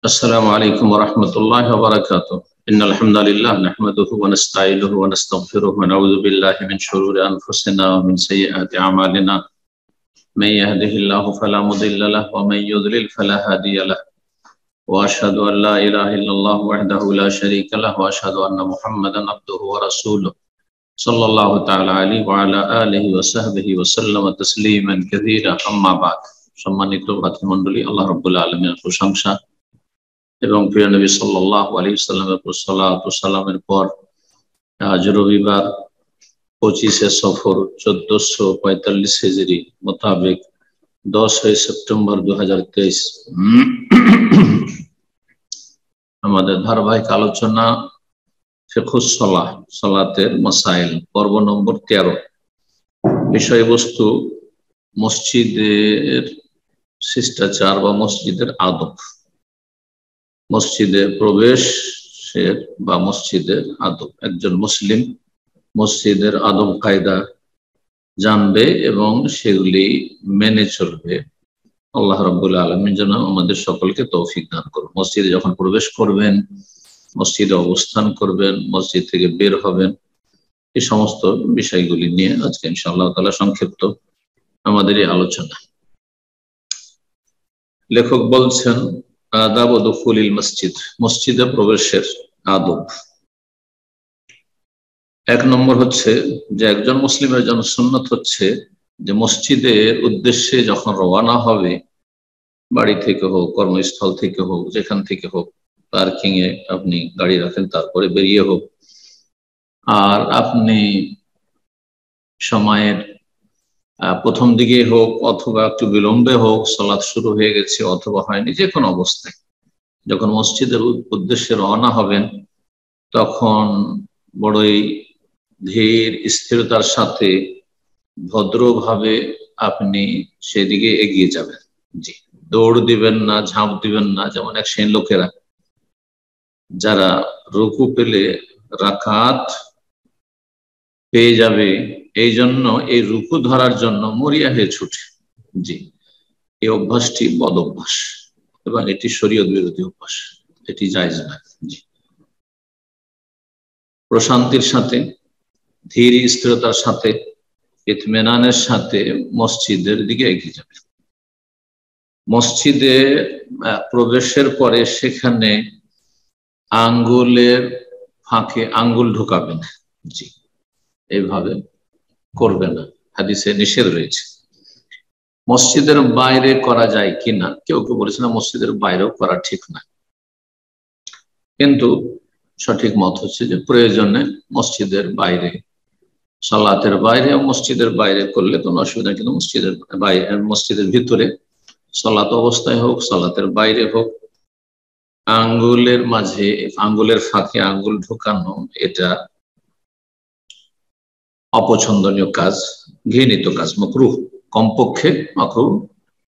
السلام عليكم ورحمة الله وبركاته. إن الحمد لله نحمده ونستعينه ونستغفره ونعوذ بالله من شرور أنفسنا ومن سيئات أعمالنا. من يهده الله فلا مضل له ومن يضلل فلا هادي له. وأشهد أن لا إله إلا الله وحده لا شريك له وأشهد أن محمدا عبده ورسوله صلى الله تعالى عليه وعلى آله وصحبه وسلم تسليما كثيرا أما بعد. সম্মানিত ভাতৃমণ্ডলী, আল্লাহ রাব্বুল আলামিনের প্রশংসা এবং প্রিয় নবী সাল্লাল্লাহু আলাইহি ওয়াসাল্লামের উপর সালাত ও সালামের পর আজ রবিবার 25শে সফর 1445 হিজরি মোতাবেক 10 সেপ্টেম্বর 2023 আমাদের ধারাবাহিক আলোচনা ফিকহুস সালাহ, সালাতের মাসাইল, পর্ব নম্বর 13। বিষয়বস্তু মসজিদের শিষ্টাচার বা মসজিদের আদব, মসজিদে প্রবেশের বা মসজিদের আদব। একজন মুসলিম মসজিদের আদব কায়দা জানবে এবং সেগুলি মেনে চলবে। আল্লাহ রাব্বুল আলামিন যেন আমাদের সকলকে তৌফিক দান করুন। মসজিদে যখন প্রবেশ করবেন, মসজিদে অবস্থান করবেন, মসজিদ থেকে বের হবেন, এই সমস্ত বিষয়গুলি নিয়ে আজকে ইনশাআল্লাহ তাআলা সংক্ষিপ্ত আমাদের এই আলোচনা। লেখক বলছেন আদাব দুখুলিল মসজিদ, মসজিদে প্রবেশের আদব। 1 নম্বর হচ্ছে যে একজন মুসলিমের জন্য সুন্নত হচ্ছে যে মসজিদের উদ্দেশ্যে যখন রওনা হবে, বাড়ি থেকে হোক, কর্মস্থল থেকে হোক, যেখান থেকে হোক, পার্কিং এ আপনি গাড়ি রাখেন, তারপরে বেরিয়ে হোক, আর আপনি সময়ের প্রথম দিকে হোক অথবা একটু বিলম্বে হোক, সালাত শুরু হয়ে গেছে অথবা হয়নি, যে কোনো অবস্থায় যখন মসজিদের উদ্দেশ্যে রওনা হবেন তখন বড়ই ধীর স্থিরতার সাথে ভদ্রভাবে আপনি সেদিকে এগিয়ে যাবেন। জি, দৌড় দিবেন না, ঝাঁপ দিবেন না, যেমন এক শ্রেণীর লোকেরা যারা রুকু পেলে রাকাত পেয়ে যাবে এই জন্য এই রুকু ধরার জন্য মরিয়া হয়ে ছুটে। জি, এই অভ্যাসটি বদ অভ্যাস এবং এটি শরীয়ত বিরোধী অভ্যাস, এটি জায়েজ না। জি, প্রশান্তির সাথে, ধীর স্থিরতার সাথে, ইতমিনানের সাথে মসজিদের দিকে এগিয়ে যাবে। মসজিদে প্রবেশের পরে সেখানে আঙ্গুলের ফাঁকে আঙ্গুল ঢোকাবে না। জি, এইভাবে করবে না, হাদিসে নিষেধ রয়েছে। মসজিদের বাইরে করা যায় কিনা, কেউ কেউ বলেছে না মসজিদের বাইরেও করা ঠিক না, কিন্তু সঠিক মত হচ্ছে যে প্রয়োজনে মসজিদের বাইরে, সালাতের বাইরে, মসজিদের বাইরে করলে কোনো অসুবিধা, কিন্তু মসজিদের বাইরে, মসজিদের ভিতরে সালাত অবস্থায় হোক, সালাতের বাইরে হোক, আঙ্গুলের মাঝে, আঙ্গুলের ফাঁকে আঙ্গুল ঢোকানো এটা অপছন্দনীয় কাজ, ঘৃণিত কাজ, মাকরুহ, কমপক্ষে মাকরুহ,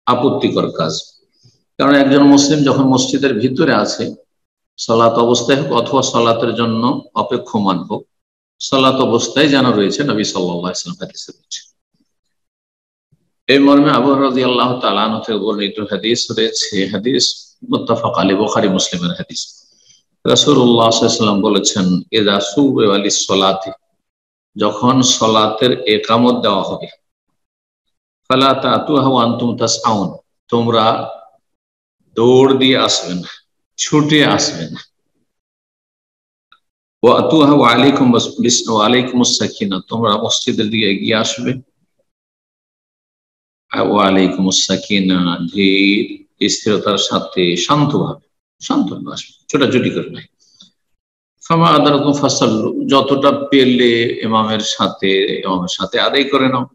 আপত্তিকর কাজ। কারণ একজন মুসলিম যখন মসজিদের ভিতরে আছে, সালাত অবস্থায় হোক অথবা সালাতের জন্য অপেক্ষমান হোক, সালাত অবস্থায় যেন রয়েছে, নবী সাল্লাল্লাহু আলাইহি ওয়াসাল্লাম হাদিসে রয়েছে। এই মর্মে আবু হুরায়রা রাদিয়াল্লাহু তাআলা আনহু থেকে বর্ণিত হাদিস রয়েছে, হাদিস মুত্তাফাক আলাইহি, বুখারী মুসলিমের হাদিস। রাসূলুল্লাহ সাল্লাল্লাহু আলাইহি ওয়াসাল্লাম বলেছেন, ইযা সুবিয়া লিস-সালাতি, যখন সালাতের ইকামত দেওয়া হবে, ফালা তাতুহা ওয়া আনতুম তাসআউন, তোমরা দৌড় দিয়ে আসবে না, ছুটে আসবে না। ওয়া আতুহা ওয়া আলাইকুমুস সাকিনা, তোমরা মসজিদের দিকে এগিয়ে আসবে, ওয়া আলাইকুমুস সাকিনা, ধীর স্থিরতার সাথে শান্তভাবে, শান্তভাবে আসবে, ছোটাছুটি করে নাই। ফামা আদারাকুম ফাসাল্লু, যতটা পেলে ইমামের সাথে আদায় করে নাও।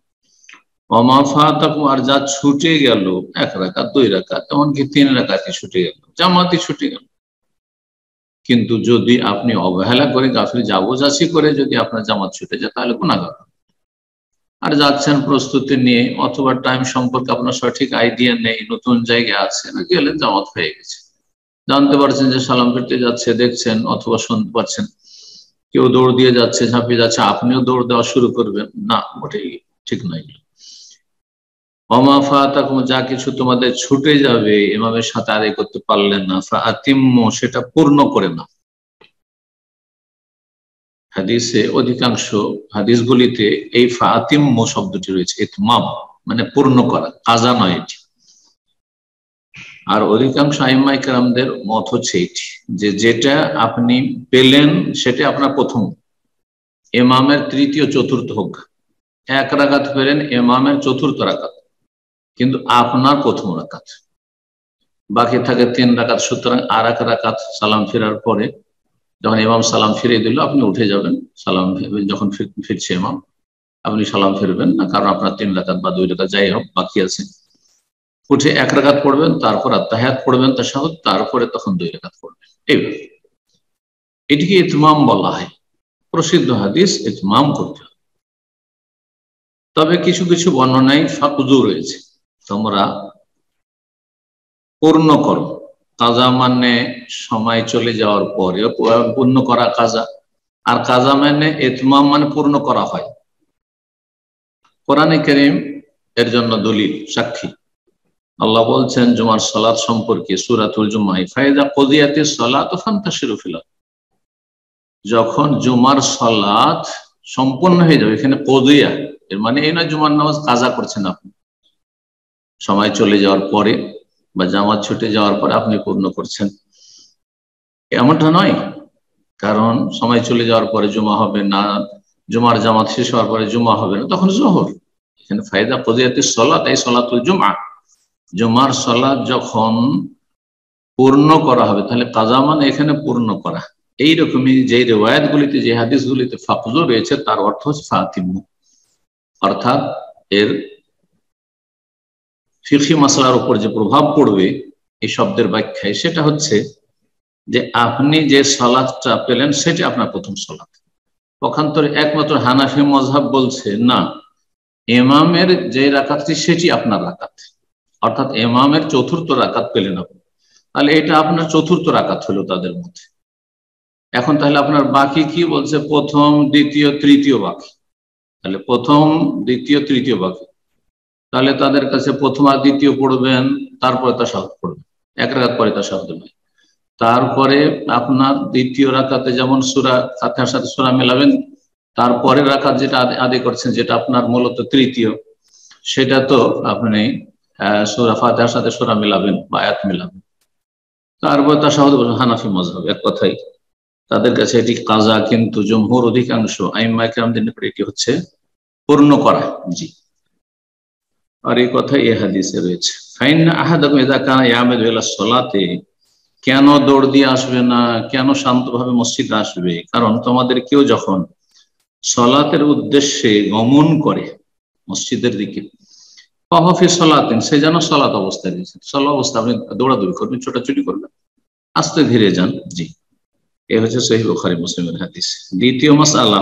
ওমা ফাতাকুম, আর যা ছুটে গেল, 1 রাকাত 2 রাকাত এমনকি 3 রাকাতই ছুটে গেল, জামাতই ছুটে গেল, কিন্তু যদি আপনি অবহেলা করে, গাফিল যাবজাসি করে যদি আপনার জামাত ছুটে যায়, তাহলে গুনাহগার। আর যাচ্ছেন প্রস্তুতি নিয়ে, অথবা টাইম সম্পর্কে আপনার সঠিক আইডিয়া নেই, নতুন জায়গায় আছেন, গেলেন জামাত হয়ে গেছে, জানতে পারছেন যে সালাম ফিরতে যাচ্ছে, দেখছেন অথবা শুনতে পাচ্ছেন কেউ দৌড় দিয়ে যাচ্ছে, ঝাঁপিয়ে যাচ্ছে, আপনিও দৌড় দেওয়া শুরু করবেন না, ওটাই ঠিক নয়। ওমা ফাতাকুম, যা কিছু তোমাদের ছুটে যাবে ইমামের সাথে আদায় করতে পারলেন না, ফাতিম্মু, সেটা পূর্ণ করে না। হাদিসে অধিকাংশ হাদিসগুলিতে এই ফাতিম্মু শব্দটি রয়েছে, ইতমাম মানে পূর্ণ করা, কাজা নয় এটি। আর অধিকাংশ আইম্মায়ে কেরামদের মত হচ্ছে এটি, যে যেটা আপনি পেলেন সেটা আপনার প্রথম, ইমামের তৃতীয় চতুর্থ হোক। এক রাকাত পেলেন ইমামের চতুর্থ রাকাত, কিন্তু আপনার প্রথম রাকাত, বাকি থাকে 3 রাকাত। সুতরাং আর এক রাকাত সালাম ফেরার পরে যখন ইমাম সালাম ফিরিয়ে দিল, আপনি উঠে যাবেন। সালাম যখন ফিরছে ইমাম, আপনি সালাম ফিরবেন না, কারণ আপনার 3 রাকাত বা 2 রাকাত যাই হোক বাকি আছে। উঠে 1 রাকাত পড়বেন, তারপর আত্তাহিয়াত পড়বেন, তাশাহুদ, তারপরে তখন 2 রাকাত পড়বেন। এইভাবে এটিকে ইতমাম বলা হয়। প্রসিদ্ধ হাদিস ইতমাম করতে হবে। তবে কিছু কিছু বর্ণনায় ফাকদু রয়েছে, তোমরা পূর্ণ করো। কাজা মানে সময় চলে যাওয়ার পরে পূর্ণ করা কাজা, আর কাজা মানে ইতমাম মানে পূর্ণ করা হয়। কোরআনে কারীম এর জন্য দলিল, সাক্ষী। আল্লাহ বলছেন জুমার সালাত সম্পর্কে সূরাতুল জুমায়, ফাইযা কুদিয়াতিস সালাতু ফান্তাশিরু ফিল আরদ, যখন জুমার সালাত সম্পূর্ণ হয়ে যাবে। এখানে কুদিয়া এর মানে এই না জুমার নামাজ কাজা করছেন আপনি, সময় চলে যাওয়ার পরে বা জামাত ছুটে যাওয়ার পরে আপনি পূর্ণ করছেন, এমনটা নয়। কারণ সময় চলে যাওয়ার পরে জুমা হবে না, জুমার জামাত শেষ হওয়ার পরে জুমা হবে না, তখন জোহর। এখানে ফায়দা কুদিয়াতিস সালাত এই সালাতুল জুমআ, জুমার সালাত যখন পূর্ণ করা হবে, তাহলে কাজা মানে এখানে পূর্ণ করা। এইরকমই যে রিওয়ায়াতগুলিতে, যে হাদিসগুলিতে ফাকজু রয়েছে, তার অর্থ হচ্ছে ফাতিম্মু, অর্থাৎ এর ফিকহি মাসলার উপর যে প্রভাব পড়বে এই শব্দের ব্যাখ্যায়, সেটা হচ্ছে যে আপনি যে সালাতটা পেলেন সেটা আপনার প্রথম সালাত। পক্ষান্তরে একমাত্র হানাফি মযহাব বলছে না, ইমামের যে রাকাতটি সেটি আপনার রাকাত, অর্থাৎ ইমামের চতুর্থ রাকাত পেলেন আপনি, তাহলে এটা আপনার চতুর্থ রাকাত হলো তাদের মধ্যে। এখন তাহলে আপনার বাকি কি বলছে, প্রথম দ্বিতীয় তৃতীয় বাকি, তাহলে প্রথম দ্বিতীয় তৃতীয় বাকি। তাহলে তাদের কাছে প্রথম আর দ্বিতীয় পড়বেন, তারপরে তাশাহুদ পড়বেন, 1 রাকাত পরে তাশাহুদ নয়। তারপরে আপনার দ্বিতীয় রাকাতে যেমন সূরা ফাতিহার সাথে সূরা মেলাবেন, তারপরে রাকাত যেটা আদায় করছেন, যেটা আপনার মূলত তৃতীয়, সেটা তো আপনি সূরা ফাতিহার সাথে সূরা মেলাবেন বা আয়াত মেলাবেন, তারপরে তাশাহুদ। হানাফি মাযহাব এক কথাই তাদের কাছে এটি কাজা, কিন্তু জমহুর অধিকাংশ আইম্মায়ে কেরামদের নিকট এটি হচ্ছে পূর্ণ করা। জি, আর এই কথা এই হাদিসে রয়েছে। ফাইন্না আহাদাকুম ইযা কানা ইয়ামাদু ইলা সালাতি, কেন দৌড় দিয়ে আসবে না, কেন শান্তভাবে মসজিদে আসবে? কারণ তোমাদের কেউ যখন সালাতের উদ্দেশ্যে গমন করে মসজিদের দিকে, ফাহুয়া সালাতিন, সে যেন সালাত অবস্থায় রয়েছে। সালাত অবস্থা আপনি দৌড়াদৌড়ি করবেন, ছোটাছুটি করবেন, আস্তে ধীরে যান। জি, এ হচ্ছে সহিহ বুখারী মুসলিমের হাদিস। দ্বিতীয় মাসআলা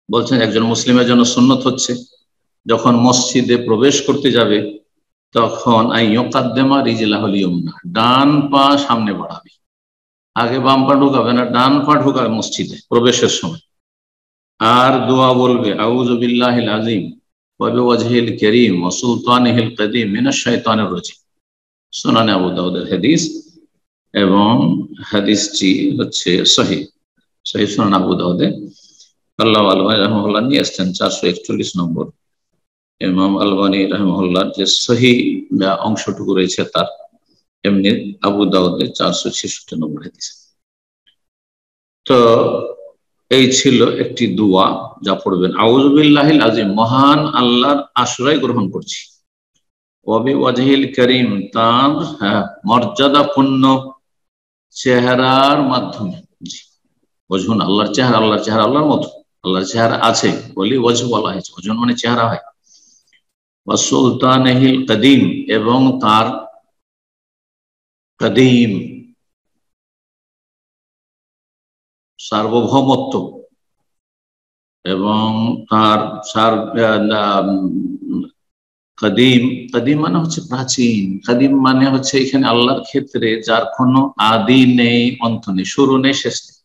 বলছেন, একজন মুসলিমের জন্য সুন্নত হচ্ছে যখন মসজিদে প্রবেশ করতে যাবে, তখন আইয়ুকাদ্দিমা রিজলাহুল ইয়ুমনা, ডান পা সামনে বাড়াবে। আগে বাম পা ঢুকাবে না, ডান পা ঢুকাবে মসজিদে প্রবেশের সময়। আর দোয়া বলবে, আউযু বিল্লাহিল আযীম ওয়া বিওয়াজহিল কারীম ওয়া সুলতানিহিল কাদীম মিনাশ শাইতানির রাজীম। সুনানে আবু দাউদের হাদিস, এবং হাদিসটি হচ্ছে সহিহ সুনান আবু দাউদে। আল্লাহু আলবানী রাহিমাহুল্লাহ নিয়ে আসছেন 441 নম্বর। ইমাম আলবানী রাহিমাহুল্লাহ যে সহিহ অংশটুকু রয়েছে তার, এমনি আবু দাউদে 466 নম্বর হাদিস। তো এই ছিল একটি দোয়া যা পড়বেন, আউযু বিল্লাহিল আযীম, মহান আল্লাহর আশ্রয় গ্রহণ করছি, ওয়া বিওয়াজহিল কারীম, তার মর্যাদাপূর্ণ চেহারার মাধ্যমে। ওজহুন আল্লাহর চেহারা, আল্লাহর চেহারা আল্লাহর মতো, আল্লাহর চেহারা আছে বলি ওজহ বলা হয়েছে, ওজহুন মানে চেহারা হয়। ওয়া সুলতানিহিল কাদীম, এবং তার কাদীম সার্বভৌমত্ব, এবং তার কাদীম, কাদীম মানে হচ্ছে প্রাচীন, কাদীম মানে হচ্ছে এখানে আল্লাহর ক্ষেত্রে যার কোনো আদি নেই, অন্ত নেই, শুরু নেই, শেষ নেই,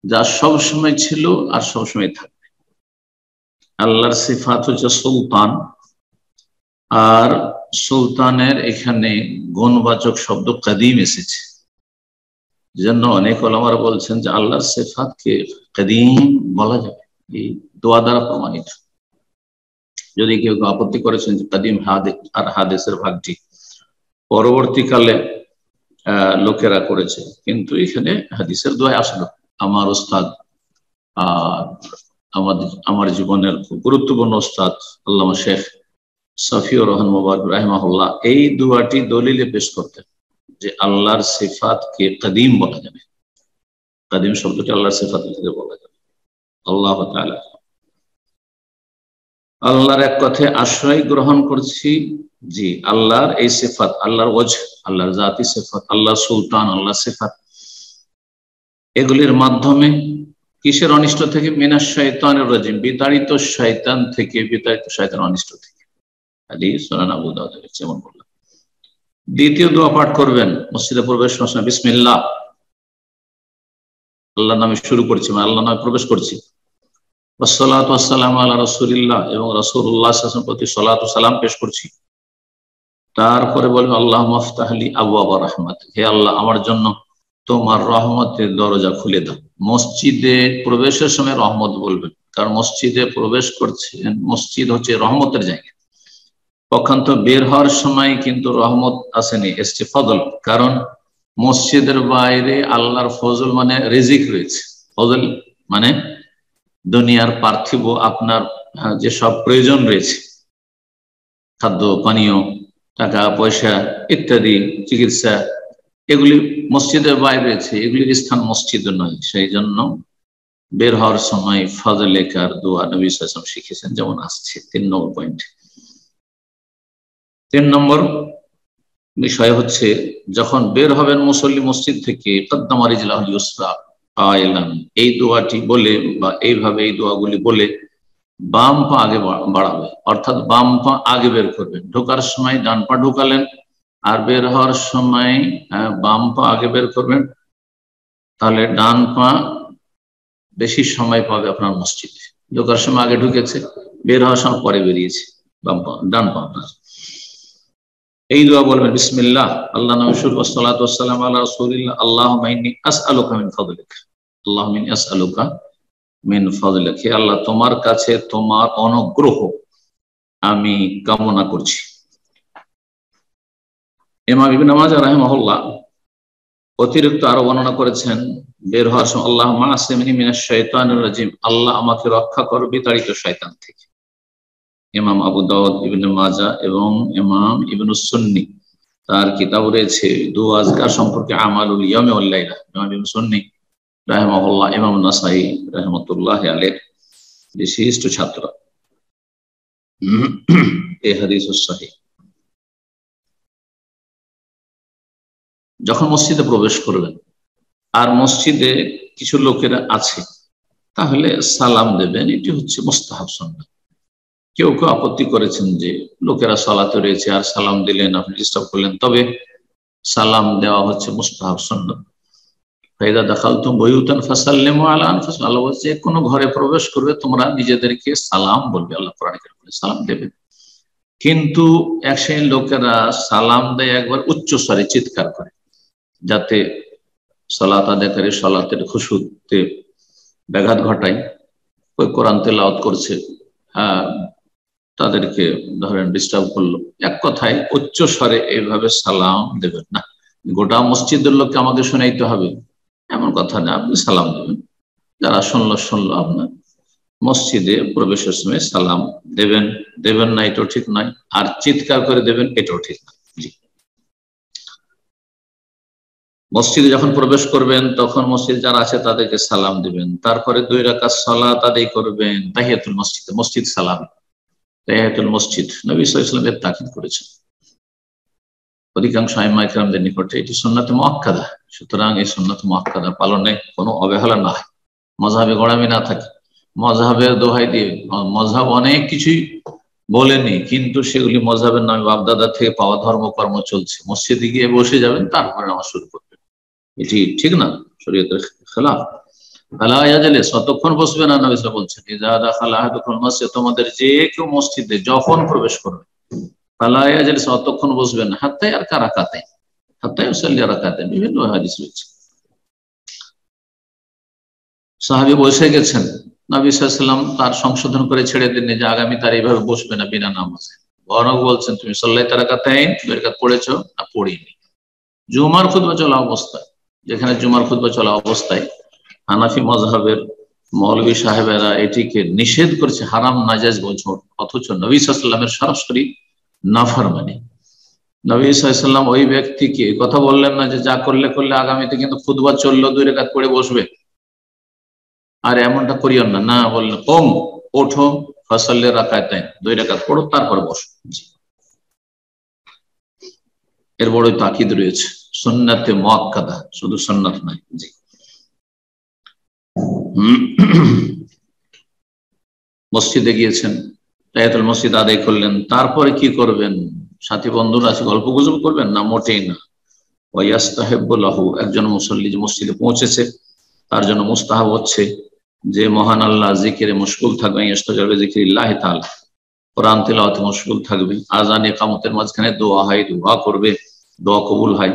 যা সবসময় ছিল আর সবসময় থাকবে। আল্লাহর সিফাত হচ্ছে সুলতান, আর সুলতানের এখানে গুণবাচক শব্দ কাদিম এসেছে, জন্য অনেক ওলামারা বলছেন যে আল্লাহর সিফাতকে কাদিম বলা যাবে, এই দোয়া দ্বারা প্রমাণিত। যদি কেউ আপত্তি করেছেন যে কাদিম হাদিস আর হাদিসের ভাগটি পরবর্তীকালে লোকেরা করেছে, কিন্তু এখানে হাদিসের দোয়ায় আসলো। আমার ওস্তাদ আমার জীবনের খুব গুরুত্বপূর্ণ ওস্তাদ আল্লামা শেখ সফিউর রহমান মুবারক রাহিমাহুল্লাহ এই দোয়াটি দলিলে পেশ করতেন যে আল্লাহর সিফাতকে কাদিম বলা যাবে। কাদিম শব্দটি আল্লাহর সিফাত থেকে বলা যাবে। আল্লাহ তাআলা আল্লাহর এক কথায় আশ্রয় গ্রহণ করছি, জি আল্লাহর এই সিফাত, আল্লাহর ওয়াজহ, আল্লাহর জাতি সিফাত, আল্লাহর সুলতান, আল্লাহর সিফাত, এগুলির মাধ্যমে কিসের অনিষ্ট থেকে? মিনাশ শাইতানির রাজিম, বিতাড়িত শয়তান থেকে, বিতাড়িত শয়তান অনিষ্ট থেকে। হাদিস সুনান আবু দাউদ যেমন বললাম। দ্বিতীয় দোয়া পাঠ করবেন মসজিদে প্রবেশের সময়, বিসমিল্লাহ, আল্লাহর নামে শুরু করছি, মানে আল্লাহর নামে প্রবেশ করছি। ওয়াসসালাতু ওয়াসসালামু আলা রাসূলিল্লাহ, এবং রাসূলুল্লাহ সাল্লাল্লাহু আলাইহি ওয়াসাল্লামের প্রতি সালাত ও সালাম পেশ করছি। তারপরে বলবেন আল্লাহুম্মা আফতাহলি আবওয়াবা রাহমাত, হে আল্লাহ আমার জন্য তোমার রহমতের দরজা খুলে দাও। মসজিদে প্রবেশের সময় রহমত বলবেন, কারণ মসজিদে প্রবেশ করছেন, মসজিদ হচ্ছে রহমতের জায়গা। পক্ষান্ত বের হওয়ার সময় কিন্তু রহমত আসেনি, এসছে ফজল, কারণ মসজিদের বাইরে আল্লাহর ফজল মানে রিজিক রয়েছে। ফজল মানে দুনিয়ার পার্থিব আপনার যেসব প্রয়োজন রয়েছে, খাদ্য পানীয়, টাকা পয়সা ইত্যাদি, চিকিৎসা, এগুলি মসজিদের বাইরে রয়েছে, এগুলির স্থান মসজিদ নয়। সেই জন্য বের হওয়ার সময় ফজলেকার দোয়া নবী সাল্লাল্লাহু আলাইহি ওয়াসাল্লাম শিখেছেন, যেমন আসছে 3 নম্বর পয়েন্ট। 3 নম্বর বিষয় হচ্ছে যখন বের হবেন মুসল্লি মসজিদ থেকে, কদ্দামা রিজলাহুল ইউসরা কায়লান, এই দোয়াটি বলে বা এইভাবে এই দোয়াগুলি বলে বাম পা আগে বাড়াবে, অর্থাৎ বাম পা আগে বের করবেন। ঢোকার সময় ডান পা ঢুকালেন, আর বের হওয়ার সময় বাম পা আগে বের করবেন, তাহলে ডান পা বেশি সময় পাবে আপনার মসজিদে। ঢোকার সময় আগে ঢুকেছে, বের হওয়ার সময় পরে বেরিয়েছে, বাম পা ডান পা আপনার। এই দোয়া বলবেন বিসমিল্লাহ, আল্লাহ নামে শুরু, ওয়াসসালাতু ওয়াসসালামু আলা রাসূলিল্লাহ, আল্লাহুম্মা ইন্নী আসআলুকা মিন ফাদলিক, আল্লাহুম্মা ইন্নী আসআলুকা মিন ফাদলিক, হে আল্লাহ তোমার কাছে তোমার অনুগ্রহ আমি কামনা করছি। ইমাম ইবনে মাজাহ রাহিমাহুল্লাহ অতিরিক্ত আরো বর্ণনা করেছেন বের হওয়ার সময় আল্লাহুম্মা আসিমনি মিনাশ শাইতানির রাজিম, আল্লাহ আমাকে রক্ষা কর বিতাড়িত শয়তান থেকে। ইমাম আবু দাউদ, ইবনে মাজাহ এবং ইমাম ইবনে সুন্নি তার কিতাব রয়েছে দোয়া আজকার সম্পর্কে, আমালুল ইয়াউমি ওয়াল লাইলা। ইমাম ইবনে সুন্নি রাহিমাহুল্লাহ, ইমাম নাসাই রাহমাতুল্লাহি আলাইহি বিশিষ্ট ছাত্র। এই হাদিস সহিহ। যখন মসজিদে প্রবেশ করবেন আর মসজিদে কিছু লোকেরা আছে, তাহলে সালাম দেবেন, এটি হচ্ছে মুস্তাহাব সুন্নাহ। কেউ কেউ আপত্তি করেছেন যে লোকেরা সালাতে রয়েছে আর সালাম দিলেন, আপনি ডিস্টার্ব করলেন, তবে সালাম দেওয়া হচ্ছে মুস্তাহাব সুন্নাহ। ফাইদা দাখালতুম বুয়ুতান ফাসাল্লিমু আলা আনফুসিকুম, আল্লাহ বলছে কোনো ঘরে প্রবেশ করবে তোমরা নিজেদেরকে সালাম বলবে, আল্লাহ কোরআনে কারিমে সালাম দেবে। কিন্তু এক শ্রেণীর লোকেরা সালাম দেয় একবার উচ্চ স্বরে চিৎকার করে, যাতে সালাত আদায়কারী সালাতের খুশুতে ব্যাঘাত ঘটায়। ওই কোরআন তেলাওয়াত করছে, তাদেরকে ধরেন ডিস্টার্ব করলো। এক কথায় উচ্চ স্বরে এইভাবে সালাম দেবেন না, গোটা মসজিদের লোককে আমাকে শোনাইতে হবে এমন কথা না, আপনি সালাম দেবেন, যারা শুনলো আপনার মসজিদে প্রবেশের সময় সালাম দেবেন, দেবেন না এটাও ঠিক নয়, আর চিৎকার করে দেবেন এটাও ঠিক নয়। জি, মসজিদে যখন প্রবেশ করবেন তখন মসজিদ যারা আছে তাদেরকে সালাম দিবেন, তারপরে 2 রাকাত সালাত আদায় করবেন, তাহিয়াতুল মসজিদে, মসজিদ সালাম, তাহিয়াতুল মসজিদ নবী সাল্লাল্লাহু আলাইহি ওয়াসাল্লাম এর তাকিদ করেছেন। অধিকাংশ আইম্মা ইকরামদের নিকটে এটি সুন্নাতে মুআক্কাদা, সুতরাং এই সুন্নাতে মুআক্কাদা পালনে কোনো অবহেলা না হয়, মাযহাবে গোড়ামি না থাকে। মাযহাবের দোহাই দিয়ে, মাযহাব অনেক কিছুই বলেনি, কিন্তু সেগুলি মাযহাবের নামে বাপদাদা থেকে পাওয়া ধর্মকর্ম চলছে। মসজিদে গিয়ে বসে যাবেন, তারপরে নামাজ শুরু করবেন, এটি ঠিক না, শরীয়তের খেলাফ। আলা ইয়াজলিস, ততক্ষণ বসবে না, নবী সাল্লাল্লাহু আলাইহি ওয়াসাল্লাম বলছেন ইযা দাখালা আহাদুকুম মসজিদ, তোমাদের যে কেউ মসজিদে যখন প্রবেশ করবে, অতক্ষণ বসবেন হাত্তাই আর কারাকাতে, হাত্তাই উসাল্লি রাকাতে, বিভিন্ন হাদিস রয়েছে। সাহাবী বসে গেছেন, নবী সাল্লাল্লাহু আলাইহি ওয়াসাল্লাম তার সংশোধন করে ছেড়ে দিলেন যে আগামী তার এইভাবে বসবে না বিনা নামাজে। বরং বলছেন তুমি সাল্লাইতা রাকাতাইন, 2 রাকাত পড়েছো না? পড়িনি। জুমার খুতবা চলা অবস্থায়, যেখানে জুমার খুতবা চলা অবস্থায় হানাফি মাযহাবের মৌলভী সাহেবেরা এটিকে নিষেধ করেছে, হারাম নাজায়েজ বলছে, অথচ নবী সাল্লাল্লাহু আলাইহি ওয়াসাল্লামের সরাসরি নাফরমানি। নবী সাল্লাল্লাহু আলাইহি ওয়াসাল্লাম ওই ব্যক্তিকে কথা বললেন না যে যা করলে করলে, আগামীতে কিন্তু খুতবা চললো 2 রাকাত পড়ে বসবে, আর এমনটা করিও না। না, বললেন কম, ওঠো, ফাসাল্লি রাকাতাইন, 2 রাকাত পড়ো তারপর বসো। এর বড় তাকিদ রয়েছে, সুন্নাতে মুআক্কাদা, শুধু সুন্নাত নয়। জি, মসজিদে গিয়েছেন, তাহিয়াতুল মসজিদ আদায় করলেন, তারপরে কি করবেন? সাথী বন্ধুরা আছে, গল্প গুজব করবেন না? মোটেই না। ওয়াইয়াস্তাহিব্বু লাহু, একজন মুসল্লি যে মসজিদে পৌঁছেছে তার জন্য মুস্তাহাব হচ্ছে যে মহান আল্লাহ জিকিরে মশগুল থাকবে, ইস্তাজাবে যিকরিল্লাহি তাআলা, কোরআন তিলাওয়াতে মশগুল থাকবে, আযান ইকামতের মাঝখানে দোয়া হয়, দোয়া করবে, দোয়া কবুল হয়,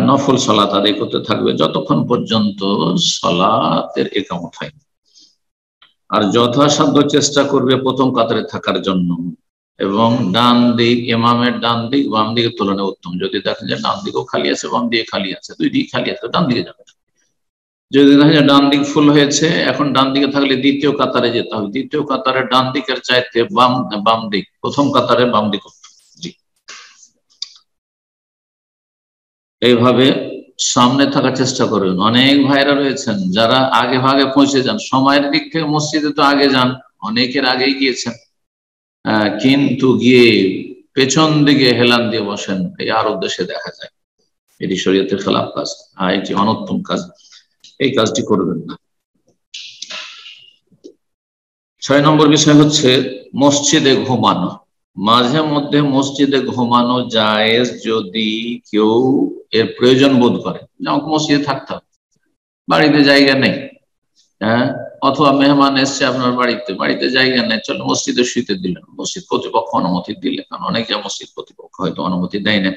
নফল সালাত আদায় করতে থাকবে যতক্ষণ পর্যন্ত সালাতের ইকামত হয়। আর যথাসাধ্য চেষ্টা করবে প্রথম কাতারে থাকার জন্য, এবং ডান দিক, ইমামের ডান দিক বাম দিকের তুলনায় উত্তম। যদি দেখেন যে ডান দিকেও খালি আছে, বাম দিকে খালি আছে, 2 দিকে খালি আছে, ডান দিকে যাবে। যদি দেখেন যে ডান দিক ফুল হয়েছে, এখন ডান দিকে থাকলে দ্বিতীয় কাতারে যেতে হবে, দ্বিতীয় কাতারে ডান দিকের চাইতে বাম দিক, প্রথম কাতারে বাম দিক। জি, এইভাবে সামনে থাকার চেষ্টা করবেন। অনেক ভাইরা রয়েছেন যারা আগে ভাগে পৌঁছে যান, সময়ের দিক থেকে মসজিদে তো আগে যান, অনেকের আগেই গিয়েছেন, কিন্তু গিয়ে পেছন দিকে হেলান দিয়ে বসেন, এই আর উদ্দেশ্যে দেখা যায়। এটি শরীয়তের খেলাফ কাজ, এটি অনুত্তম কাজ, এই কাজটি করবেন না। 6 নম্বর বিষয় হচ্ছে মসজিদে ঘুমানো। মাঝে মধ্যে মসজিদে ঘুমানো জায়েজ যদি কেউ এর প্রয়োজন বোধ করে, যেমন মসজিদে থাকতে হবে, বাড়িতে জায়গা নেই, অথবা মেহমান এসছে আপনার বাড়িতে, বাড়িতে জায়গা নেই, চলো মসজিদে শুইতে দিলেন, মসজিদ কর্তৃপক্ষ অনুমতি দিলে, কারণ অনেকে মসজিদ কর্তৃপক্ষ হয়তো অনুমতি দেয় না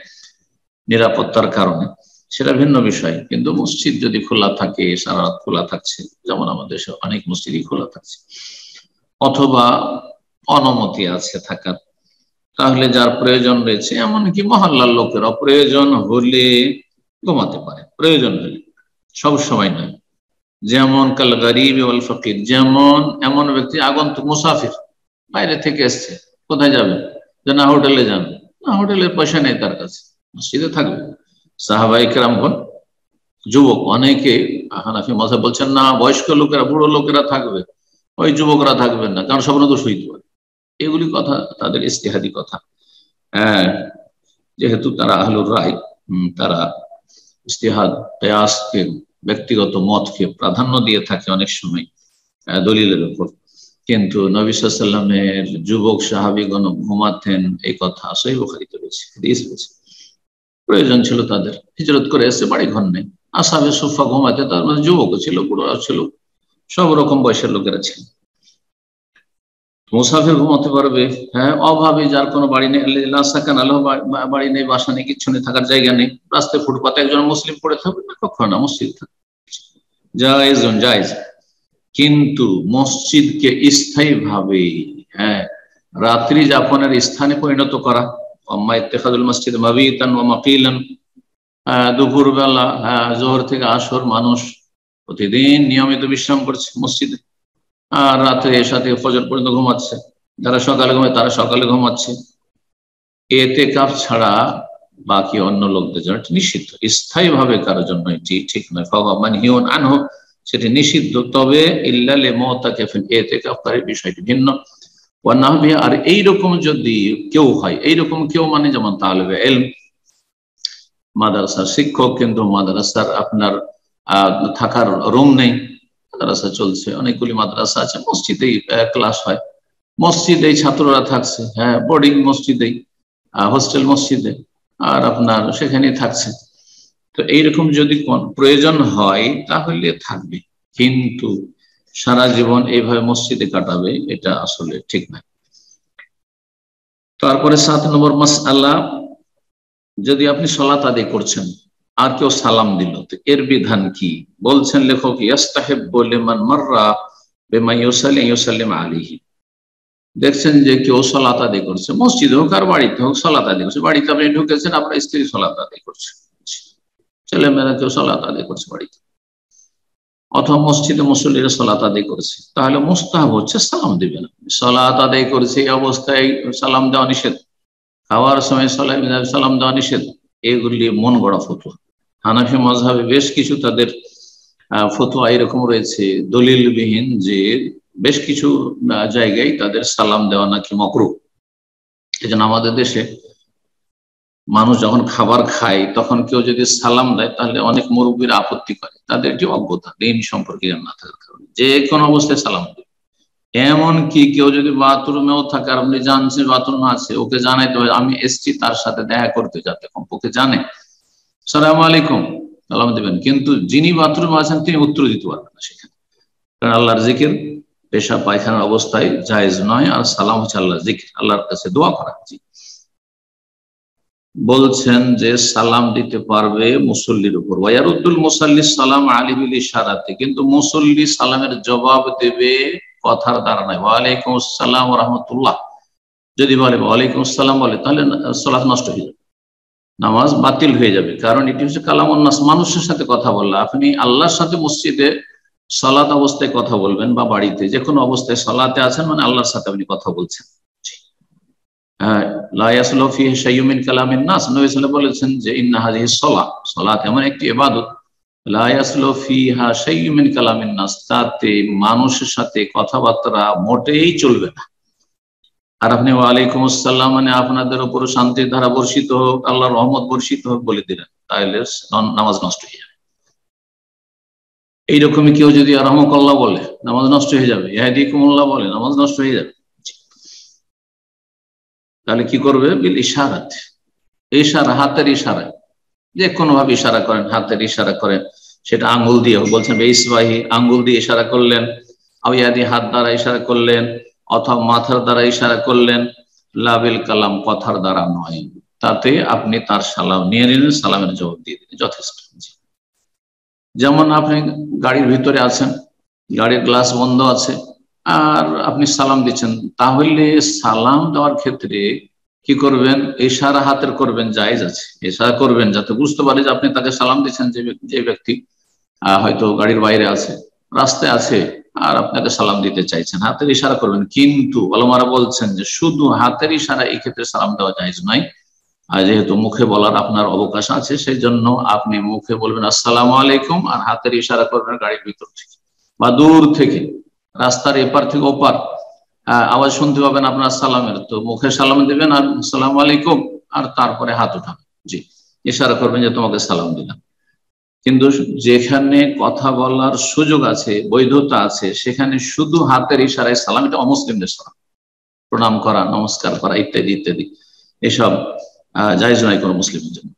নিরাপত্তার কারণে, সেটা ভিন্ন বিষয়। কিন্তু মসজিদ যদি খোলা থাকে, সারা রাত খোলা থাকছে, যেমন আমাদের দেশে অনেক মসজিদই খোলা থাকছে, অথবা অনুমতি আছে থাকার, তাহলে যার প্রয়োজন রয়েছে, এমনকি মহল্লার লোকেরা প্রয়োজন হলে ঘুমাতে পারে, প্রয়োজন হলে, সব সময় নয়। যেমন কাল গরিব ওয়াল ফকির, যেমন এমন ব্যক্তি আগন্তুক মুসাফির, বাইরে থেকে এসছে, কোথায় যাবে? যে না হোটেলে যান, না হোটেলের পয়সা নেই তার কাছে, মসজিদে থাকবে। সাহাবায়ে কেরামগণ, যুবক অনেকে হানাফি মাযহাব বলছেন না, বয়স্ক লোকেরা, বুড়ো লোকেরা থাকবে, ওই যুবকরা থাকবেন না, কারণ স্বপ্ন তো শুইতে পারে। এগুলি কথা তাদের ইজতিহাদি কথা, যেহেতু তারা আহলুর রায়, তারা ইজতিহাদ, কিয়াসকে, ব্যক্তিগত মতকে প্রাধান্য দিয়ে থাকে অনেক সময় দলিলের উপর। কিন্তু নবী সাল্লাল্লাহু আলাইহি ওয়াসাল্লামের যুবক সাহাবীগণ ঘুমাতেন, এই কথা সহিহ বুখারীতে রয়েছে, হাদিস রয়েছে। প্রয়োজন ছিল তাদের, হিজরত করে এসে বাড়ি ঘর নেই, আসহাবে সুফা ঘুমাতে, তার মধ্যে যুবকও ছিল, বুড়োরা ছিল, সব রকম বয়সের লোকেরা ছিল। মুসাফির ঘুমাতে পারবে, অভাবে, যার কোনো বাড়ি নেই, বাড়ি নেই, বাসা নেই, কিচ্ছু নেই, থাকার জায়গা নেই, রাস্তায় ফুটপাতে একজন মুসলিম পড়ে থাকবে না, কখনো না, মসজিদ জায়েজ। কিন্তু মসজিদকে স্থায়ী ভাবে রাত্রি যাপনের স্থানে পরিণত করা, মসজিদ মাবিতান ওয়া মাকিলান, দুপুর বেলা জোহর থেকে আসর মানুষ প্রতিদিন নিয়মিত বিশ্রাম করছে মসজিদে, আর রাত্রে এশা থেকে ফজর পর্যন্ত ঘুমাচ্ছে, যারা সকালে ঘুমায় তারা সকালে ঘুমাচ্ছে, ইতিকাফ ছাড়া বাকি অন্য লোকদের জন্য নিষিদ্ধ, স্থায়ী ভাবে কারোর জন্য এটি ঠিক নয়, ফাওয়ামানহিউন আনহু, সেটি নিষিদ্ধ। তবে ইল্লা লিমুতাকিফিন, ইতিকাফকারীর বিষয়টি ভিন্ন। ওয়া নাহবিহা, আর এইরকম যদি কেউ হয়, এইরকম কেউ মানে যেমন তালিবে ইলম, মাদ্রাসার শিক্ষক, কিন্তু মাদ্রাসার আপনার থাকার রুম নেই, মাদ্রাসা চলছে, অনেকগুলি মাদ্রাসা আছে, মসজিদেই ক্লাস হয়, মসজিদেই ছাত্ররা থাকছে, বোর্ডিং মসজিদেই, হোস্টেল মসজিদে, আর আপনার সেখানেই থাকছে। তো এইরকম যদি প্রয়োজন হয় তাহলে থাকবে, কিন্তু সারা জীবন এইভাবে মসজিদে কাটাবে, এটা আসলে ঠিক নয়। তারপরে 7 নম্বর মাসআলা, যদি আপনি সালাত আদায় করছেন আর কেউ সালাম দিল, তো এর বিধান কি? বলছেন লেখক, ইয়াস্তাহিব্বু লিমান মাররা বিমা ইউসাল্লিম আলাইহি। দেখছেন যে কেউ সালাত আদায় করছে, মসজিদে হোক আর বাড়িতে হোক সালাত আদায় করছে, বাড়িতে আপনি ঢুকেছেন, আপনার স্ত্রী সালাত আদায় করছে, ছেলেমেয়েরা কেউ সালাত আদায় করছে বাড়িতে, অথবা মসজিদে মুসল্লিরা সালাত আদায় করেছে, তাহলে মুস্তাহাব হচ্ছে সালাম দিবেন। সালাত আদায় করেছে এই অবস্থায় সালাম দেওয়া নিষেধ, খাওয়ার সময় সালাম দেওয়া নিষেধ, এগুলি মন গড়া ফতোয়া। হানাফি মাযহাবে বেশ কিছু তাদের ফতোয়া এরকম রয়েছে দলিলবিহীন, যে বেশ কিছু জায়গায় তাদের সালাম দেওয়া নাকি মাকরুহ। এই জন্য আমাদের দেশে মানুষ যখন খাবার খায় তখন কেউ যদি সালাম দেয় তাহলে অনেক মুরব্বীরা আপত্তি করে, তাদের এটি অজ্ঞতা, দিন সম্পর্কে না থাকার কারণে, যে কোনো অবস্থায় সালাম দেবে। এমন কি কেউ যদি বাথরুমেও থাকে আর আপনি জানছেন বাথরুমে আছে, ওকে জানাইতে হবে আমি এসছি তার সাথে দেখা করতে, যাতে কমপক্ষে জানে আসসালামু আলাইকুম সালাম দেবেন। কিন্তু যিনি বাথরুমে আছেন তিনি উত্তর দিতে পারবেন না সেখানে, কারণ আল্লাহর জিকির পেশাব পায়খানার অবস্থায় জায়েজ নয়, আর সালাম হচ্ছে আল্লাহর জিকির, আল্লাহর কাছে দোয়া করা। বলছেন যে সালাম দিতে পারবে মুসল্লির উপর, ওয়ায়ারুদ্দুল মুসাল্লি সালাম আলী বিল ইশারাতে, কিন্তু মুসল্লি সালামের জবাব দেবে কথার দ্বারা নয়। ওয়ালাইকুম আসসালাম ওয়া রাহমাতুল্লাহ যদি বলে, ওয়ালাইকুম আসসালাম বলে, তাহলে সালাত নষ্ট হয়ে যাবে, নামাজ বাতিল হয়ে যাবে। কারণ এটি হচ্ছে কালামুন নাস, মানুষের সাথে কথা বললা। আপনি আল্লাহর সাথে মসজিদে সালাত অবস্থায় কথা বলবেন, বা বাড়িতে যে কোনো অবস্থায় সালাতে আছেন, মানে আল্লাহর সাথে আপনি কথা বলছেন। বলেছেন যে ইন্না হাযিহিস সালাহ, সালাত এমন একটি ইবাদত, লা ইয়াসলু ফিহা শাইয়ুম মিন কালামিন নাস, তাতে মানুষের সাথে কথাবার্তা মোটেই চলবে না। আর আপনি ওয়ালাইকুম আসসালাম মানে আপনাদের উপর শান্তির ধারা বর্ষিত হোক, আল্লাহর রহমত বর্ষিত হোক বলে দিলেন, তাহলে নামাজ নষ্ট হয়ে যাবে। এইরকমই কেউ যদি রাহমাকাল্লাহ বলে, নামাজ নষ্ট হয়ে যাবে। ইয়াহদিকুমুল্লাহ বলে, নামাজ নষ্ট হয়ে যাবে। তাহলে কি করবে? বিল ইশারাত, ইশারা, হাতের ইশারায়, যে কোনো ভাবে ইশারা করেন, হাতের ইশারা করেন, সেটা আঙ্গুল দিয়ে বলছেন ইসবাহি, আঙ্গুল দিয়ে ইশারা করলেন, আউয়াদি হাত দ্বারা ইশারা করলেন, অথবা মাথার দ্বারা ইশারা করলেন, লাবিল কালাম, কথার দ্বারা নয়। তাতে আপনি তার সালাম নিয়ে নিলেন, সালামের জবাব দিয়ে দিলেন, যথেষ্ট। যেমন আপনি গাড়ির ভিতরে আছেন, গাড়ির গ্লাস বন্ধ আছে, আর আপনি সালাম দিচ্ছেন, তাহলে সালাম দেওয়ার ক্ষেত্রে কি করবেন? ইশারা হাতের করবেন, জায়েজ আছে, ইশারা করবেন যাতে বুঝতে পারে যে আপনি তাকে সালাম দিচ্ছেন। যে ব্যক্তি হয়তো গাড়ির বাইরে আছে, রাস্তায় আছে, আর আপনাকে সালাম দিতে চাইছেন, হাতের ইশারা করবেন। কিন্তু ওলামারা বলছেন যে শুধু হাতের ইশারা এই ক্ষেত্রে সালাম দেওয়া জায়েজ নয়, আর যেহেতু মুখে বলার আপনার অবকাশ আছে, সেই জন্য আপনি মুখে বলবেন আসসালামু আলাইকুম, আর হাতের ইশারা করবেন গাড়ির ভিতর থেকে বা দূর থেকে, রাস্তার এপার থেকে ওপার আওয়াজ শুনতে পাবেন আপনার সালামের, তো মুখে সালাম দিবেন আর আসসালামু আলাইকুম, আর তারপরে হাত উঠাবেন, জি, ইশারা করবেন যে তোমাকে সালাম দিলাম। কিন্তু যেখানে কথা বলার সুযোগ আছে, বৈধতা আছে, সেখানে শুধু হাতের ইশারায় সালাম, এটা অমুসলিমদের সালাম, প্রণাম করা, নমস্কার করা ইত্যাদি ইত্যাদি, এসব জায়েজ নয় কোনো মুসলিমের জন্য।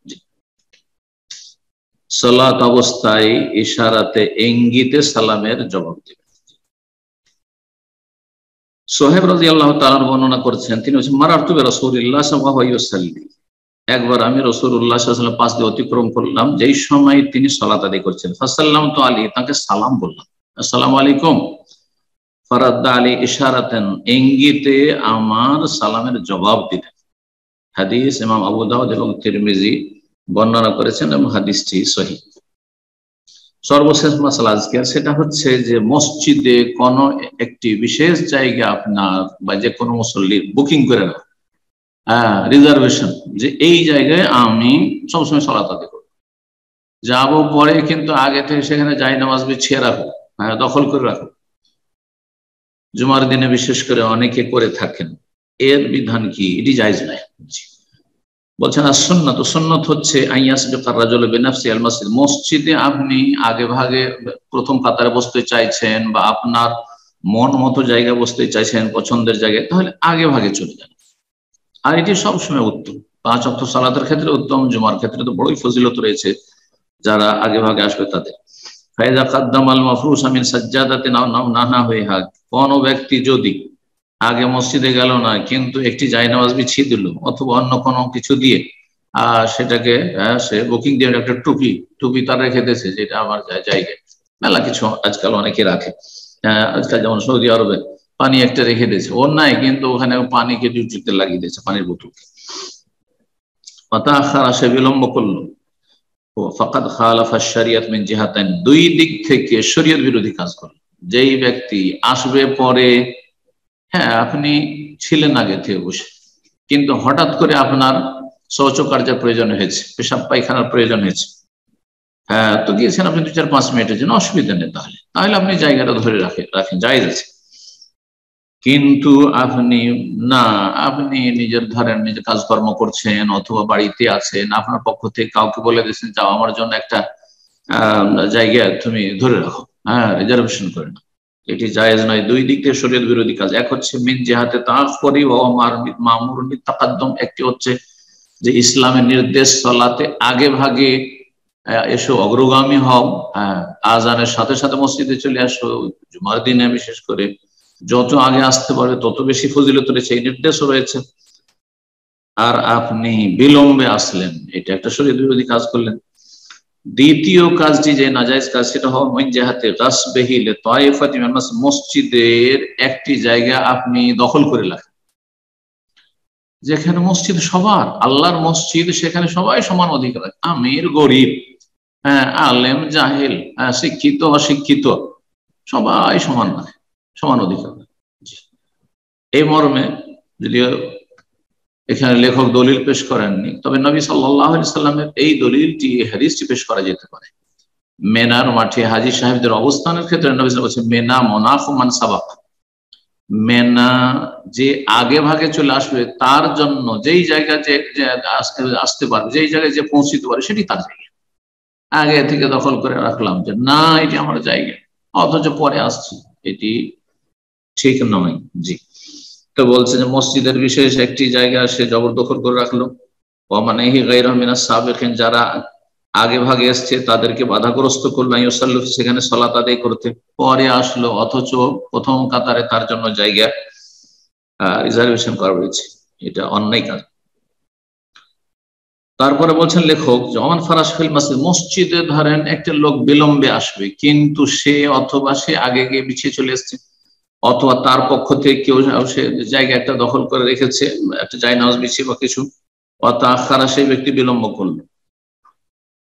সালাত অবস্থায় ইশারাতে, ইঙ্গিতে সালামের জবাব দেবে। সোহেব রাদিয়াল্লাহু তাআলা বর্ণনা করছেন, তিনি বলেছেন মারারতু বিরাসূলিল্লাহ সাল্লাল্লাহু আলাইহি ওয়াসাল্লাম, একবার আমি রাসূলুল্লাহ সাল্লাল্লাহু আলাইহি ওয়াসাল্লাম পাশ দিয়ে অতিক্রম করলাম, যেই সময় তিনি সালাত আদায় করছেন। ফাসাল্লামতু আলাইহি, তাকে সালাম বললাম, আসসালামু আলাইকুম। ফারাদ্দা আলাইহি ইশারাতান, ইঙ্গিতে আমার সালামের জবাব দিলেন। হাদিস ইমাম আবু দাউদ এবং তিরমিজি বর্ণনা করেছেন এবং হাদিসটি সহিহ। সর্বশেষ মাসআলা আজকে, সেটা হচ্ছে যে মসজিদে কোন একটি বিশেষ জায়গা আপনার বা যে কোনো মুসল্লির বুকিং করে না, রিজার্ভেশন, যে এই জায়গায় আমি সবসময় সালাত আদায় করব, যাবো পরে, কিন্তু আগে থেকে সেখানে যাই নামাজ বিছিয়ে রাখো, দখল করে রাখো। জুমার দিনে বিশেষ করে অনেকে করে থাকেন, এর বিধান কি? এটি জায়েজ নয়। বলছেন আর সুন্নাত, সুন্নাত হচ্ছে আইয়াসবিকার রাজুলু বিনাফসি আল মসজিদ, মসজিদে আপনি আগে ভাগে প্রথম কাতারে বসতে চাইছেন, বা আপনার মন মতো জায়গায় বসতে চাইছেন, পছন্দের জায়গায়, তাহলে আগে ভাগে চলে যান। আর এটি সবসময় উত্তম, 5 ওয়াক্ত সালাতের ক্ষেত্রে উত্তম, জুমার ক্ষেত্রে তো বড়ই ফজিলত রয়েছে যারা আগে ভাগে আসবে তাদের। ফাইদা কাদ্দামাল মাফরুশা মিন সাজ্জাদাতিন আও নাহা হইহা, কোন ব্যক্তি যদি আগে মসজিদে গেল না, কিন্তু একটি জায়নামাজ বিছিয়ে দিল অথবা অন্য কোনো কিছু দিয়ে সেটাকে সে বুকিং দিয়ে একটা টুপি টুপি তার রেখে দিয়েছে, যেটা আমার জায়গায় মেলা কিছু আজকাল অনেকে রাখে। আজকাল যেমন সৌদি আরবে পানি একটা রেখে দিয়েছে, ওর নাই, কিন্তু ওখানে পানিকে ডিউটিতে লাগিয়ে দিয়েছে, পানির বোতলকে। সে বিলম্ব করলো, ফাকাদ খালাফা শরিয়ত মিন জিহাতাইন, দুই দিক থেকে শরীয়ত বিরোধী কাজ করলো। যেই ব্যক্তি আসবে পরে, হ্যাঁ আপনি ছিলেন আগে থেকে বসে, কিন্তু হঠাৎ করে আপনার শৌচকার্যের প্রয়োজন হয়েছে, পেশাব পায়খানার প্রয়োজন হয়েছে, হ্যাঁ তো গিয়েছেন আপনি 2-4-5 মিনিটের জন্য, অসুবিধা নেই, তাহলে তাহলে আপনি জায়গাটা ধরে রাখেন, জায়েজ আছে। কিন্তু আপনি না, আপনি নিজের ধরেন নিজের কাজকর্ম করছেন অথবা বাড়িতে আছেন, আপনার পক্ষ থেকে কাউকে বলে দিয়েছেন যাও আমার জন্য একটা জায়গা তুমি ধরে রাখো, হ্যাঁ রিজার্ভেশন করে না, এটি জায়েজ নয়। দুই দিক থেকে শরীয়ত বিরোধী কাজ। এক হচ্ছে মিন জিহাতে তাআখুরি ওয়া মা'মুরুন বিতাকাদ্দুম, একটি হচ্ছে যে ইসলামের নির্দেশ সালাতে আগে ভাগে এসো, অগ্রগামী হও, আজানের সাথে সাথে মসজিদে চলে আসো, জুমার দিনে বিশেষ করে যত আগে আসতে পারবে তত বেশি ফজিলত রয়েছে, এই নির্দেশও রয়েছে। আর আপনি বিলম্বে আসলেন, এটা একটা শরীয়ত বিরোধী কাজ করলেন। দ্বিতীয় কাজটি যে নাজায়েজ কাজ, সেটা হওয়া মিন জিহাতে গাসবিহি লিতাইফাতি মিনাল মাসজিদ, মসজিদের একটি জায়গা আপনি দখল করে রাখেন, যেখানে মসজিদ সবার, আল্লাহর মসজিদ, সেখানে সবাই সমান অধিকার, আমির গরিব, হ্যাঁ আলেম জাহেল, শিক্ষিত অশিক্ষিত, সবাই সমান নয়, সমান অধিকার। এই মর্মে যদিও এখানে লেখক দলিল পেশ করেননি, তবে নবী সাল্লাল্লাহু আলাইহি সাল্লামের এই দলিলটি, হাদিসটি পেশ করা যেতে পারে। মেনার মাঠে হাজী সাহেবদের অবস্থানের ক্ষেত্রে নবী সাল্লাল্লাহু আলাইহি ওয়াসাল্লাম বলেছেন, মেনা মুনাফু মান সাবাক, মেনা যে আগে ভাগে চলে আসবে তার জন্য, যেই জায়গা যে আসতে পারবে, যেই জায়গায় যে পৌঁছিতে পারে, সেটি তার জায়গা। আগে থেকে দখল করে রাখলাম যে না এটি আমার জায়গা, অথচ পরে আসছি, এটি ঠিক নয়। জি, তো বলছে যে মসজিদের বিশেষ একটি জায়গা সে জবরদখল করে রাখলো, ওয়ামানাহি গায়রুহু মিনাস সাবিকিন, যারা আগে ভাগে এসছে তাদেরকে বাধাগ্রস্ত করলো, ইউসাল্লু সেখানে সালাত আদায় করতে, পরে আসলো অথচ প্রথম কাতারে তার জন্য জায়গা রিজার্ভেশন করা হয়েছে, এটা অন্যায় কাজ। তারপরে বলছেন লেখক, ওমান ফারাশ ফিল মসজিদ, মসজিদে ধরেন একটা লোক বিলম্বে আসবে, কিন্তু সে অথবা সে আগে গিয়ে বিছিয়ে চলে এসছে, অথবা তার পক্ষ থেকে কেউ সে জায়গা একটা দখল করে রেখেছে, একটা জায়নামাজ বিছিয়ে বা কিছু, অতাখারা সেই ব্যক্তি বিলম্ব করলো।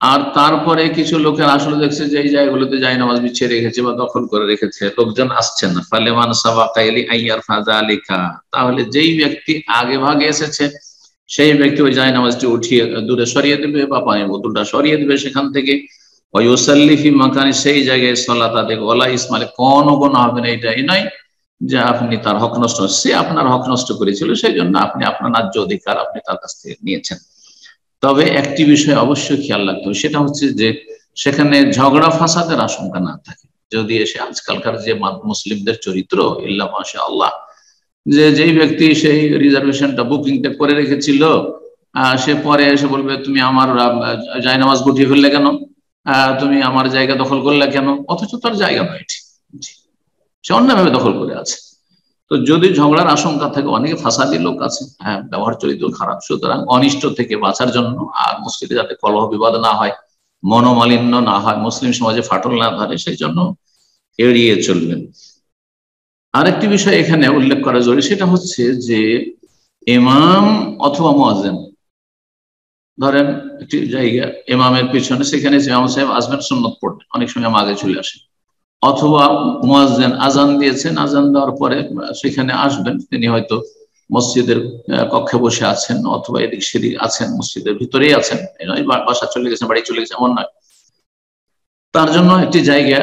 আর তারপরে কিছু লোকের আসলে দেখছে যে এই জায়গাগুলোতে জায়নামাজ বিছিয়ে রেখেছে বা দখল করে রেখেছে, লোকজন আসছে না, ফালেমান সাবাকা ইলি আইয়ার ফাযালিকা, তাহলে যেই ব্যক্তি আগে ভাগে এসেছে সেই ব্যক্তি ওই জায়নামাজটি উঠিয়ে দূরে সরিয়ে দেবে বা পানি বোতলটা সরিয়ে দেবে সেখান থেকে, ওয়ায়ুসাল্লি ফি মাকানি, সেই জায়গায় সালাত আদায়, ওয়ালা ইসমালে, কোনো গুনাহ হবে না, এটাই নয় যে আপনি তার হক নষ্ট, সে আপনার হক নষ্ট করেছিল, সেই জন্য আপনি আপনার ন্যায্য অধিকার আপনি তার কাছ থেকে নিয়েছেন। তবে একটি বিষয় অবশ্যই খেয়াল রাখতে হবে, সেটা হচ্ছে যে সেখানে ঝগড়া ফাসাদের আশঙ্কা না থাকে। যদি এসে আজকালকার যে মুসলিমদের চরিত্র, ইল্লা মাশাআল্লাহ, যে যেই ব্যক্তি সেই রিজার্ভেশনটা বুকিংটা করে রেখেছিল, সে পরে এসে বলবে তুমি আমার জায়নামাজ গুটিয়ে ফেললে কেন, তুমি আমার জায়গা দখল করলে কেন, অথচ তার জায়গা নয় এটি, সে অন্যভাবে দখল করে আছে। তো যদি ঝগড়ার আশঙ্কা থাকে, অনেকে ফাসাদি লোক আছে, হ্যাঁ ব্যবহার চরিত্র খারাপ, সুতরাং অনিষ্ট থেকে বাঁচার জন্য আর মসজিদে যাতে কলহ বিবাদ না হয়, মনোমালিন্য না হয়, মুসলিম সমাজে ফাটল না ধরে, সেই জন্য এড়িয়ে চলবেন। আরেকটি বিষয় এখানে উল্লেখ করা জরুরি, সেটা হচ্ছে যে ইমাম অথবা মুয়াজ্জিন, ধরেন একটি জায়গা ইমামের পিছনে, সেখানে ইমাম সাহেব আসবেন সুন্নত পড়বেন, অনেক সময় আগে চলে আসেন, অথবা মুয়াজ্জিন আজান দিয়েছেন, আজান দেওয়ার পরে সেখানে আসবেন, তিনি হয়তো মসজিদের কক্ষে বসে আছেন অথবা এদিক সেদিক আছেন, মসজিদের ভিতরেই আছেন, বাসা চলে গেছেন, বাড়ি চলে গেছেন, এমন নয়, তার জন্য একটি জায়গা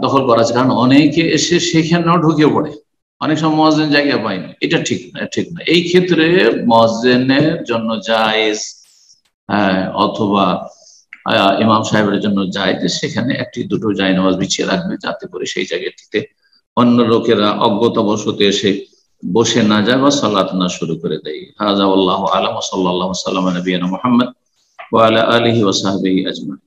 দখল করা আছে। কারণ অনেকে এসে সেখানেও ঢুকে পড়ে, অনেক সময় মুয়াজ্জিন জায়গা পায়নি, এটা ঠিক না, ঠিক না। এই ক্ষেত্রে মুয়াজ্জিনের জন্য জায়েজ, অথবা ইমাম সাহেবের জন্য যায় যে সেখানে একটি দুটো জায়নামাজ বিছিয়ে রাখবে, যাতে করে সেই জায়গাটিতে অন্য লোকেরা অজ্ঞতাবশত এসে বসে না যায় বা সালাত না শুরু করে দেয়। হাযা ওয়াল্লাহু আ'লাম ওয়া সাল্লাল্লাহু আলা নবিয়িনা মুহাম্মদ ওয়া আলা আলিহি ওয়া সাহবিহি আজমাইন।